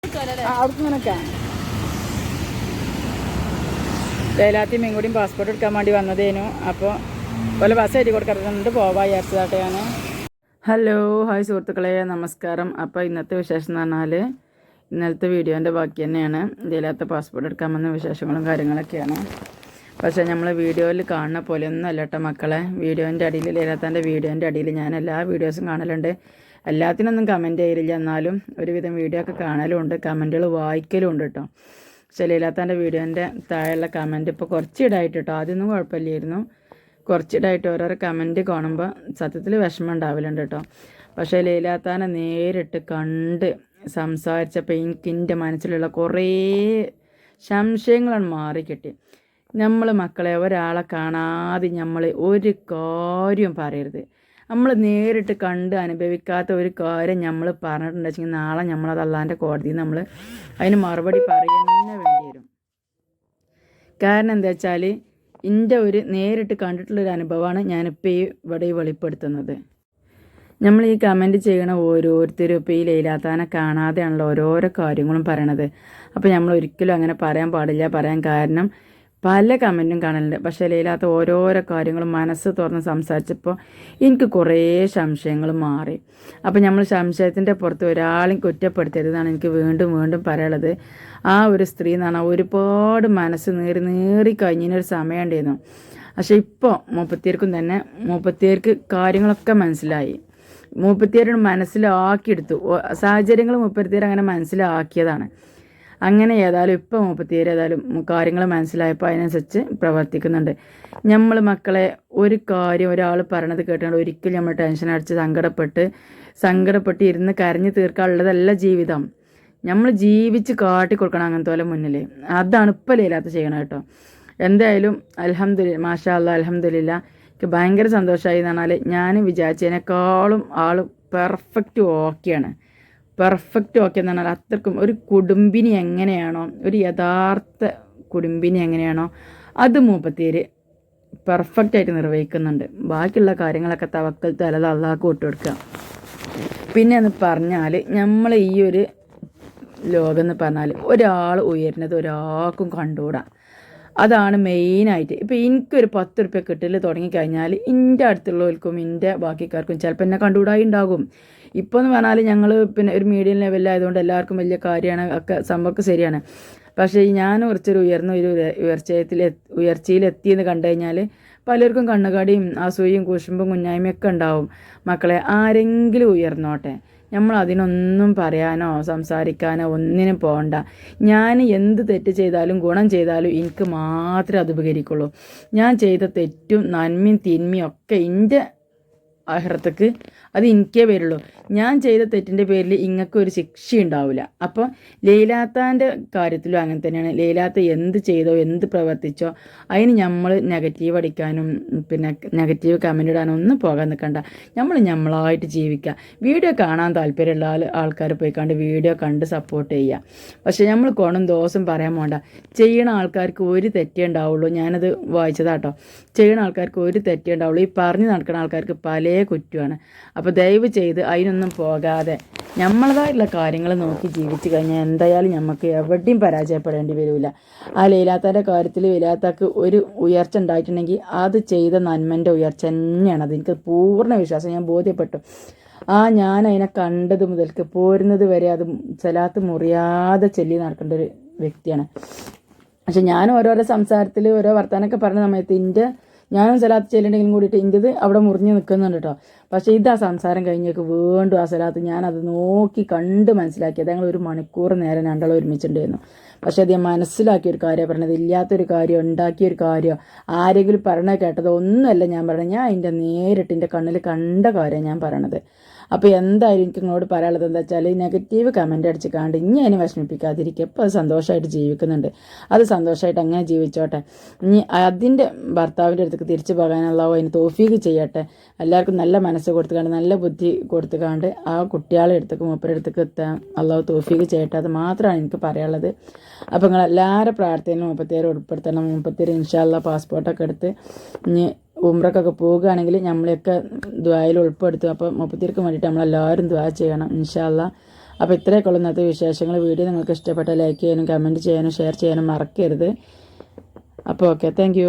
അവിടുന്ന് ലൈലാത്തി മീൻകൂടിയും പാസ്പോർട്ട് എടുക്കാൻ വേണ്ടി വന്നതേനു. അപ്പോൾ പോലെ ബസ് എഴുതി കൊടുക്കാറുണ്ട് പോവാ വിചാരിച്ചതാട്ടെ ഞാൻ. ഹലോ ഹായ് സുഹൃത്തുക്കളെ, നമസ്കാരം. അപ്പോൾ ഇന്നത്തെ വിശേഷം എന്ന് പറഞ്ഞാൽ ഇന്നലത്തെ വീഡിയോൻ്റെ ബാക്കി തന്നെയാണ്. ലൈലാത്ത പാസ്പോർട്ട് എടുക്കാൻ വന്ന വിശേഷങ്ങളും കാര്യങ്ങളൊക്കെയാണ്. പക്ഷേ നമ്മൾ വീഡിയോയിൽ കാണുന്ന പോലെ ഒന്നും അല്ല കേട്ടോ മക്കളെ. വീഡിയോൻ്റെ അടിയിൽ ലൈലാത്താൻ്റെ വീഡിയോൻ്റെ അടിയിൽ ഞാൻ എല്ലാ വീഡിയോസും കാണലുണ്ട്. എല്ലാത്തിനൊന്നും കമൻറ്റ് ചെയ്യില്ല, എന്നാലും ഒരുവിധം വീഡിയോ ഒക്കെ കാണലുമുണ്ട്, കമൻറ്റുകൾ വായിക്കലും ഉണ്ട് കേട്ടോ. പക്ഷേ ലൈലാത്താൻ്റെ വീഡിയോൻ്റെ താഴെയുള്ള കമൻറ്റ് ഇപ്പോൾ കുറച്ചിടായിട്ട് കേട്ടോ, ആദ്യമൊന്നും കുഴപ്പമില്ലായിരുന്നു, കുറച്ചിടായിട്ട് ഓരോരോ കമൻറ്റ് കാണുമ്പോൾ സത്യത്തിൽ വിഷമം ഉണ്ടാവലുണ്ട് കേട്ടോ. പക്ഷേ ലൈലാത്താനെ നേരിട്ട് കണ്ട് സംസാരിച്ചപ്പോൾ എൻ്റെ മനസ്സിലുള്ള കുറേ സംശയങ്ങളാണ് മാറിക്കിട്ടി. നമ്മൾ മക്കളെ ഒരാളെ കാണാതെ നമ്മൾ ഒരു കാര്യം പറയരുത്. നമ്മൾ നേരിട്ട് കണ്ട് അനുഭവിക്കാത്ത ഒരു കാര്യം നമ്മൾ പറഞ്ഞിട്ടുണ്ടെങ്കിൽ നാളെ നമ്മളത് അള്ളാൻ്റെ കോടതിയിൽ നമ്മൾ അതിന് മറുപടി പറയുന്നേ വേണ്ടി വരും. കാരണം എന്താ വെച്ചാൽ എൻ്റെ ഒരു നേരിട്ട് കണ്ടിട്ടുള്ളൊരു അനുഭവമാണ് ഞാനിപ്പോൾ ഇവിടെ വെളിപ്പെടുത്തുന്നത്. നമ്മൾ ഈ കമൻറ്റ് ചെയ്യണ ഓരോരുത്തരും ഇപ്പോൾ ഈ ലൈലാത്താനെ കാണാതെയാണല്ലോ ഓരോരോ കാര്യങ്ങളും പറയണത്. അപ്പോൾ നമ്മൾ ഒരിക്കലും അങ്ങനെ പറയാൻ പാടില്ല. പറയാൻ കാരണം പല കമൻറ്റും കാണലുണ്ട്. പക്ഷേ ലൈലാത്ത ഓരോരോ കാര്യങ്ങളും മനസ്സ് തുറന്ന് സംസാരിച്ചപ്പോൾ എനിക്ക് കുറേ സംശയങ്ങൾ മാറി. അപ്പോൾ നമ്മൾ സംശയത്തിൻ്റെ പുറത്ത് ഒരാളെയും കുറ്റപ്പെടുത്തരുതെന്നാണ് എനിക്ക് വീണ്ടും വീണ്ടും പറയാനുള്ളത്. ആ ഒരു സ്ത്രീ എന്ന് പറഞ്ഞാൽ ഒരുപാട് മനസ്സ് നേറി കഴിഞ്ഞൊരു സമയം ഉണ്ടായിരുന്നു. പക്ഷേ ഇപ്പോൾ മൂപ്പത്തിയർക്കും തന്നെ മൂപ്പത്തിയർക്ക് കാര്യങ്ങളൊക്കെ മനസ്സിലായി. മൂപ്പത്തിയരുടെ മനസ്സിലാക്കിയെടുത്തു. സാഹചര്യങ്ങൾ മൂപ്പത്തിയർ അങ്ങനെ മനസ്സിലാക്കിയതാണ്. അങ്ങനെ ഏതായാലും ഇപ്പോൾ മൂപ്പത്തിയേര് ഏതായാലും കാര്യങ്ങൾ മനസ്സിലായപ്പോൾ അതിനനുസരിച്ച് പ്രവർത്തിക്കുന്നുണ്ട്. നമ്മൾ മക്കളെ ഒരു കാര്യം ഒരാൾ പറയണത് കേട്ടുകൊണ്ട് ഒരിക്കലും നമ്മൾ ടെൻഷൻ അടിച്ച് സങ്കടപ്പെട്ട് ഇരുന്ന് കരഞ്ഞ് തീർക്കാനുള്ളതല്ല ജീവിതം. നമ്മൾ ജീവിച്ച് കാട്ടിക്കൊടുക്കണം അങ്ങനത്തെ പോലെ മുന്നിൽ. അതാണ് ഇപ്പോൾ ലൈലാത്ത ചെയ്യണം കേട്ടോ. എന്തായാലും അൽഹംദുലില്ലാ, മാഷാ അല്ലാഹ്, അൽഹംദുലില്ലാ. എനിക്ക് ഭയങ്കര സന്തോഷമായി എന്ന് പറഞ്ഞാൽ ഞാൻ വിചാരിച്ചതിനേക്കാളും ആൾ പെർഫെക്റ്റ് ഓക്കെയാണ്. പെർഫെക്റ്റ് ഓക്കെ എന്ന് പറഞ്ഞാൽ അത്രക്കും ഒരു കുടുംബിനി എങ്ങനെയാണോ, ഒരു യഥാർത്ഥ കുടുംബിനി എങ്ങനെയാണോ അത് മൂപ്പത്തിയേര് പെർഫെക്റ്റായിട്ട് നിർവഹിക്കുന്നുണ്ട്. ബാക്കിയുള്ള കാര്യങ്ങളൊക്കെ തവക്കൽ തലത് അള്ളാഹ്ക്ക് വിട്ടുകൊടുക്കുക. പിന്നെ എന്ന് പറഞ്ഞാൽ നമ്മൾ ഈ ഒരു ലോകം എന്ന് പറഞ്ഞാൽ ഒരാൾ ഉയരുന്നത് ഒരാൾക്കും കണ്ടുകൂടാ. അതാണ് മെയിനായിട്ട്. ഇപ്പോൾ എനിക്കൊരു 10 ഉറുപ്പ്യ കിട്ടൽ തുടങ്ങിക്കഴിഞ്ഞാൽ എൻ്റെ അടുത്തുള്ളവർക്കും എൻ്റെ ബാക്കിക്കാർക്കും ചിലപ്പോൾ എന്നെ കണ്ടുകൂടായി ഉണ്ടാകും. ഇപ്പോൾ എന്ന് പറഞ്ഞാൽ ഞങ്ങൾ പിന്നെ ഒരു മീഡിയം ലെവലിലായതുകൊണ്ട് എല്ലാവർക്കും വലിയ കാര്യമാണ്, ഒക്കെ സംഭവമൊക്കെ ശരിയാണ്. പക്ഷേ ഞാൻ കുറച്ചൊരു ഉയർന്ന ഒരു ഉയർച്ചയിലെത്തിയെന്ന് കണ്ടു കഴിഞ്ഞാൽ പലർക്കും കണ്ണുകടിയും അസൂയയും കുശുമ്പും കുഞ്ഞായ്മയൊക്കെ ഉണ്ടാവും. മക്കളെ ആരെങ്കിലും ഉയർന്നോട്ടെ, നമ്മൾ അതിനൊന്നും പറയാനോ സംസാരിക്കാനോ ഒന്നിനും പോകണ്ട. ഞാൻ എന്ത് തെറ്റ് ചെയ്താലും ഗുണം ചെയ്താലും എനിക്ക് മാത്രമേ അത് ഉപകരിക്കുള്ളൂ. ഞാൻ ചെയ്ത തെറ്റും നന്മയും തിന്മയും ഒക്കെ എൻ്റെ ആഹ്റത്തേക്ക് അത് എനിക്കേ വരുള്ളൂ. ഞാൻ ചെയ്ത തെറ്റിൻ്റെ പേരിൽ ഇങ്ങക്കൊരു ശിക്ഷ ഉണ്ടാവില്ല. അപ്പോൾ ലൈലാത്താൻ്റെ കാര്യത്തിലും അങ്ങനെ തന്നെയാണ്. ലൈലാത്ത എന്ത് ചെയ്തോ എന്ത് പ്രവർത്തിച്ചോ അതിന് നമ്മൾ നെഗറ്റീവ് അടിക്കാനും പിന്നെ നെഗറ്റീവ് കമൻ്റ് ഇടാനും ഒന്നും പോകാൻ നിൽക്കണ്ട. നമ്മളായിട്ട് ജീവിക്കുക. വീഡിയോ കാണാൻ താല്പര്യമുള്ള ആൾക്കാർ പോയി കണ്ട് വീഡിയോ കണ്ട് സപ്പോർട്ട് ചെയ്യുക. പക്ഷേ നമ്മൾ കോണും ദോഷം പറയാൻ പോകണ്ട. ചെയ്യണ ആൾക്കാർക്ക് ഒരു തെറ്റേ ഉണ്ടാവുള്ളൂ. ഞാനത് വായിച്ചതാട്ടോ. ചെയ്യണ ആൾക്കാർക്ക് ഒരു തെറ്റേ ഉണ്ടാവുള്ളൂ. ഈ പറഞ്ഞു നടക്കുന്ന ആൾക്കാർക്ക് പല കുറ്റമാണ്. അപ്പോൾ ദയവ് ചെയ്ത് അതിനൊന്നും പോകാതെ നമ്മളതായിട്ടുള്ള കാര്യങ്ങൾ നോക്കി ജീവിച്ചു കഴിഞ്ഞാൽ എന്തായാലും നമുക്ക് എവിടെയും പരാജയപ്പെടേണ്ടി വരില്ല. ആ ലൈലാത്താൻ്റെ കാര്യത്തിൽ ലൈലാത്താക്ക് ഒരു ഉയർച്ച ഉണ്ടായിട്ടുണ്ടെങ്കിൽ അത് ചെയ്ത നന്മൻ്റെ ഉയർച്ച തന്നെയാണ്. അത് എനിക്ക് പൂർണ്ണ വിശ്വാസം, ഞാൻ ബോധ്യപ്പെട്ടു. ഞാൻ അതിനെ കണ്ടത് മുതൽക്ക് പോരുന്നത് വരെ അത് സലാത്ത് മുറിയാതെ ചൊല്ലി നടക്കേണ്ട ഒരു വ്യക്തിയാണ്. പക്ഷെ ഞാൻ ഓരോരോ സംസാരത്തിൽ ഓരോ വർത്താനൊക്കെ പറഞ്ഞ സമയത്ത് ഞാനും സലാത്ത് ചെല്ലുണ്ടെങ്കിലും കൂടിയിട്ട് ഇൻ്റെത് അവിടെ മുറിഞ്ഞ് നിൽക്കുന്നുണ്ട് കേട്ടോ. പക്ഷേ ഇതാ സംസാരം കഴിഞ്ഞേക്ക് വീണ്ടും ആ സലാത്ത് ഞാനത് നോക്കി കണ്ട് മനസ്സിലാക്കിയത്. ഞങ്ങൾ 1 മണിക്കൂർ നേരം രണ്ടാളും ഒരുമിച്ചിട്ടുണ്ടായിരുന്നു. പക്ഷേ അത് ഞാൻ മനസ്സിലാക്കിയൊരു കാര്യമാണ് പറഞ്ഞത്. ഇല്ലാത്തൊരു കാര്യം ഉണ്ടാക്കിയൊരു കാര്യം ആരെങ്കിലും പറഞ്ഞത് കേട്ടത് ഒന്നുമല്ല ഞാൻ പറയണത്. ഞാൻ അതിൻ്റെ നേരിട്ട് എൻ്റെ കണ്ണിൽ കണ്ട കാര്യം ഞാൻ പറയണത്. അപ്പോൾ എന്തായാലും എനിക്ക് നിങ്ങളോട് പറയാനുള്ളത് എന്താ വെച്ചാൽ നെഗറ്റീവ് കമൻ്റ് അടിച്ച് കാണ്ട് ഇനി അതിനെ വിഷമിപ്പിക്കാതിരിക്കുക. ഇപ്പോൾ അത് സന്തോഷമായിട്ട് ജീവിക്കുന്നുണ്ട്, അത് സന്തോഷമായിട്ട് അങ്ങനെ ജീവിച്ചോട്ടെ. ഇനി അതിൻ്റെ ഭർത്താവിൻ്റെ അടുത്തേക്ക് തിരിച്ചു പോകാനുള്ള അതിന് തൗഫീഖ് ചെയ്യട്ടെ. എല്ലാവർക്കും നല്ല മനസ്സ് കൊടുത്തുകാണ്ട് നല്ല ബുദ്ധി കൊടുത്തുകാണ്ട് ആ കുട്ടികളെ അടുത്തേക്ക് മൂപ്പരുടെ അടുത്തേക്ക് എത്താൻ അള്ളാഹു തൗഫീഖ് ചെയ്യട്ടെ. അത് മാത്രമാണ് എനിക്ക് പറയാനുള്ളത്. അപ്പോൾ നിങ്ങൾ എല്ലാവരും പ്രാർത്ഥനയും 37 ഉൾപ്പെടുത്തണം. 37 ഇൻഷാ അല്ലാഹ് പാസ്പോർട്ടൊക്കെ എടുത്ത് ഇനി ഉംറക്കൊക്കെ പോവുകയാണെങ്കിൽ നമ്മളെയൊക്കെ ദ്വായിൽ ഉൾപ്പെടുത്തും. അപ്പോൾ 37ക്ക് വേണ്ടിയിട്ട് നമ്മളെല്ലാവരും ദ്വാ ചെയ്യണം ഇൻഷാ അല്ലാഹ്. അപ്പോൾ ഇത്രയൊക്കെ ഉള്ള ഇന്നത്തെ വിശേഷങ്ങൾ. വീഡിയോ നിങ്ങൾക്ക് ഇഷ്ടപ്പെട്ട ലൈക്ക് ചെയ്യാനും കമൻറ്റ് ചെയ്യാനും ഷെയർ ചെയ്യാനും മറക്കരുത്. അപ്പോൾ ഓക്കെ, താങ്ക് യു.